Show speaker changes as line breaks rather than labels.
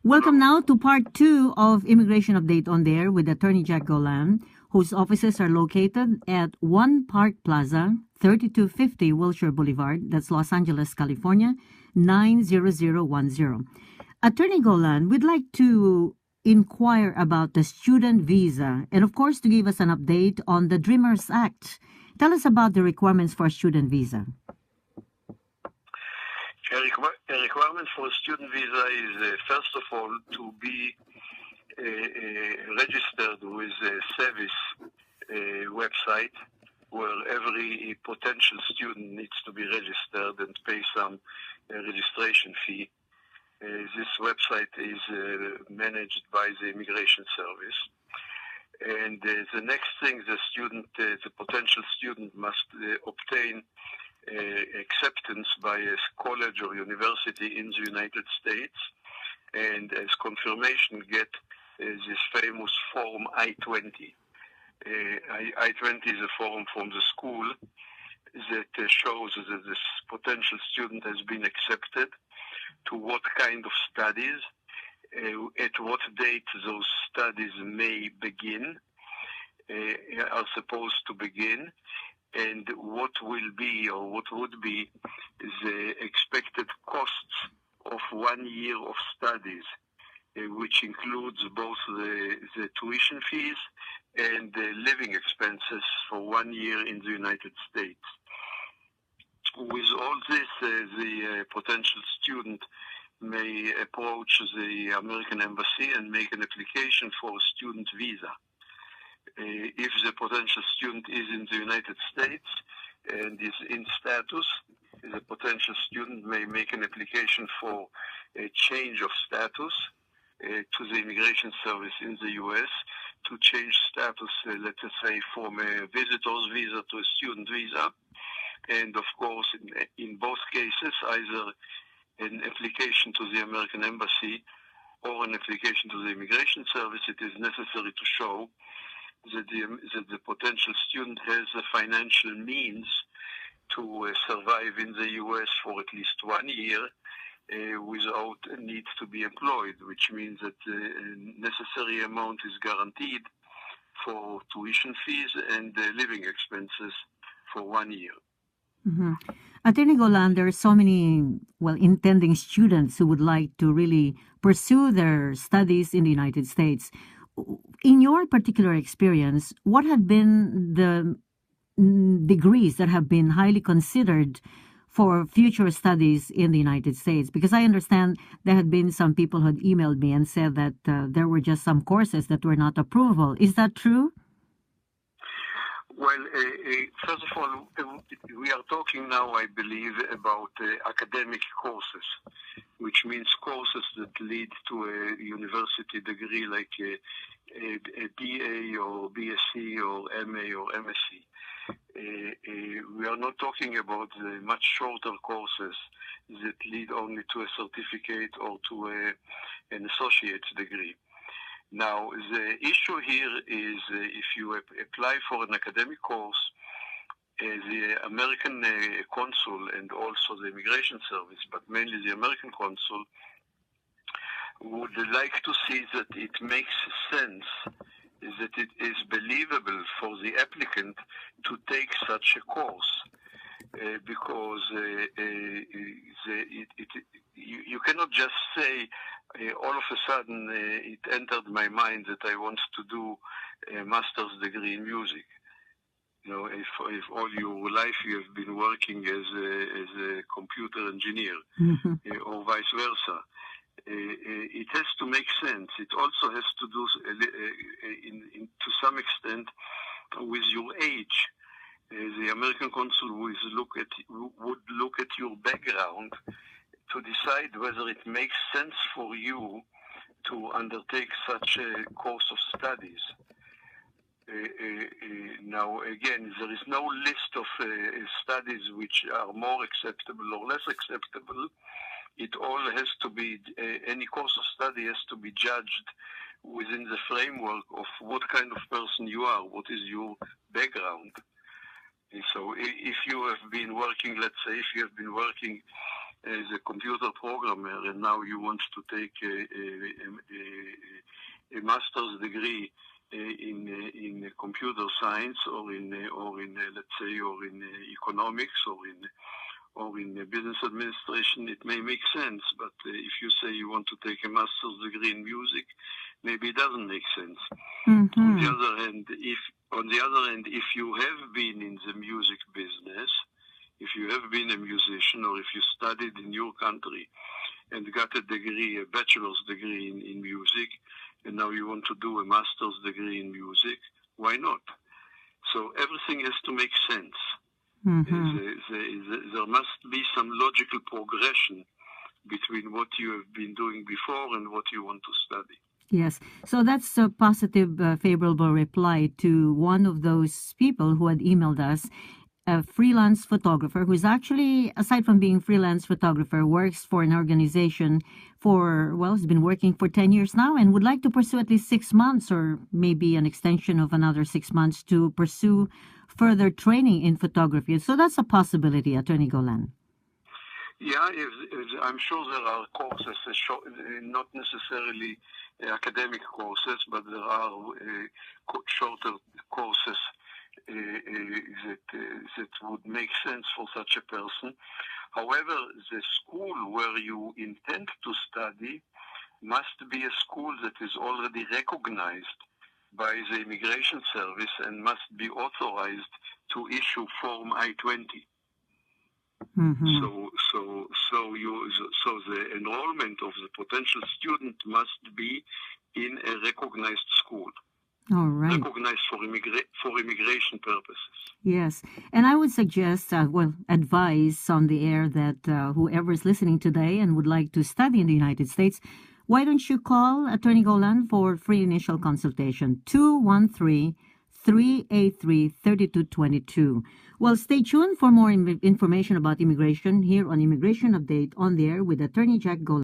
Welcome
Hello.
now to part two of Immigration Update on Air with Attorney Jack Golan, whose offices are located at 1 Park Plaza, 3250 Wilshire Boulevard, that's Los Angeles, California, 90010. Attorney Golan, we'd like to inquire about the student visa and, of course, to give us an update on the Dreamers Act. Tell us about the requirements for a student visa.
A requirement for a student visa is, first of all, to be registered with a service website where every potential student needs to be registered and pay some registration fee. This website is managed by the Immigration Service. And the next thing, the potential student must obtain acceptance by a college or university in the United States, and as confirmation get this famous form I-20. I-20 is a form from the school that shows that this potential student has been accepted, to what kind of studies, at what date those studies may begin, are supposed to begin, and what will be or what would be the expected costs of 1 year of studies, which includes both the tuition fees and the living expenses for 1 year in the United States. With all this, the potential student may approach the American Embassy and make an application for a student visa. If the potential student is in the United States and is in status, the potential student may make an application for a change of status to the Immigration Service in the U.S. to change status, let's say, from a visitor's visa to a student visa. And of course, in both cases, either an application to the American Embassy or an application to the Immigration Service, it is necessary to show that the potential student has the financial means to survive in the U.S. for at least 1 year without a need to be employed, which means that the necessary amount is guaranteed for tuition fees and living expenses for 1 year.
Mm-hmm. Attorney Golan, there are so many, intending students who would like to really pursue their studies in the United States. In your particular experience, what have been the degrees that have been highly considered for future studies in the United States? Because I understand there had been some people who had emailed me and said that there were just some courses that were not approvable. Is that true?
Well, first of all, we are talking now, I believe, about academic courses, which means courses that lead to a university degree like a BA or BSc or MA or MSc. We are not talking about the much shorter courses that lead only to a certificate or to an associate's degree. Now, the issue here is if you apply for an academic course, the American consul and also the Immigration Service, but mainly the American consul, would like to see that it makes sense, that it is believable for the applicant to take such a course, because you cannot just say, all of a sudden it entered my mind that I want to do a master's degree in music. You know, if all your life you have been working as a computer engineer, or vice versa, it has to make sense. It also has to do, to some extent, with your age. The American consul would look at your background to decide whether it makes sense for you to undertake such a course of studies. Now, again, there is no list of studies which are more acceptable or less acceptable. It all has to be, any course of study has to be judged within the framework of what kind of person you are, what is your background. And so if you have been working, let's say, if you have been working as a computer programmer, and now you want to take a master's degree in computer science, or in let's say, or in economics, or in business administration, it may make sense. But if you say you want to take a master's degree in music, maybe it doesn't make sense.
Mm-hmm.
On the other hand, if you have been in the music business, if you have been a musician, or if you studied in your country and got a degree, a bachelor's degree in music, and now you want to do a master's degree in music, why not? So everything has to make sense.
Mm-hmm.
There must be some logical progression between what you have been doing before and what you want to study.
Yes. So that's a positive, favorable reply to one of those people who had emailed us, a freelance photographer who's actually, aside from being freelance photographer, works for an organization for, well, he's been working for 10 years now and would like to pursue at least 6 months, or maybe an extension of another 6 months, to pursue further training in photography. So that's a possibility, Attorney Golan.
Yeah, I'm sure there are courses, not necessarily academic courses, but there are shorter courses that would make sense for such a person. However, the school where you intend to study must be a school that is already recognized by the Immigration Service and must be authorized to issue Form I-20.
Mm-hmm.
So the enrollment of the potential student must be in a recognized school.
All right.
Recognized for immigration purposes.
Yes. And I would suggest, advise on the air that whoever is listening today and would like to study in the United States, why don't you call Attorney Golan for free initial consultation, 213-383-3222. Well, stay tuned for more information about immigration here on Immigration Update on the air with Attorney Jack Golan.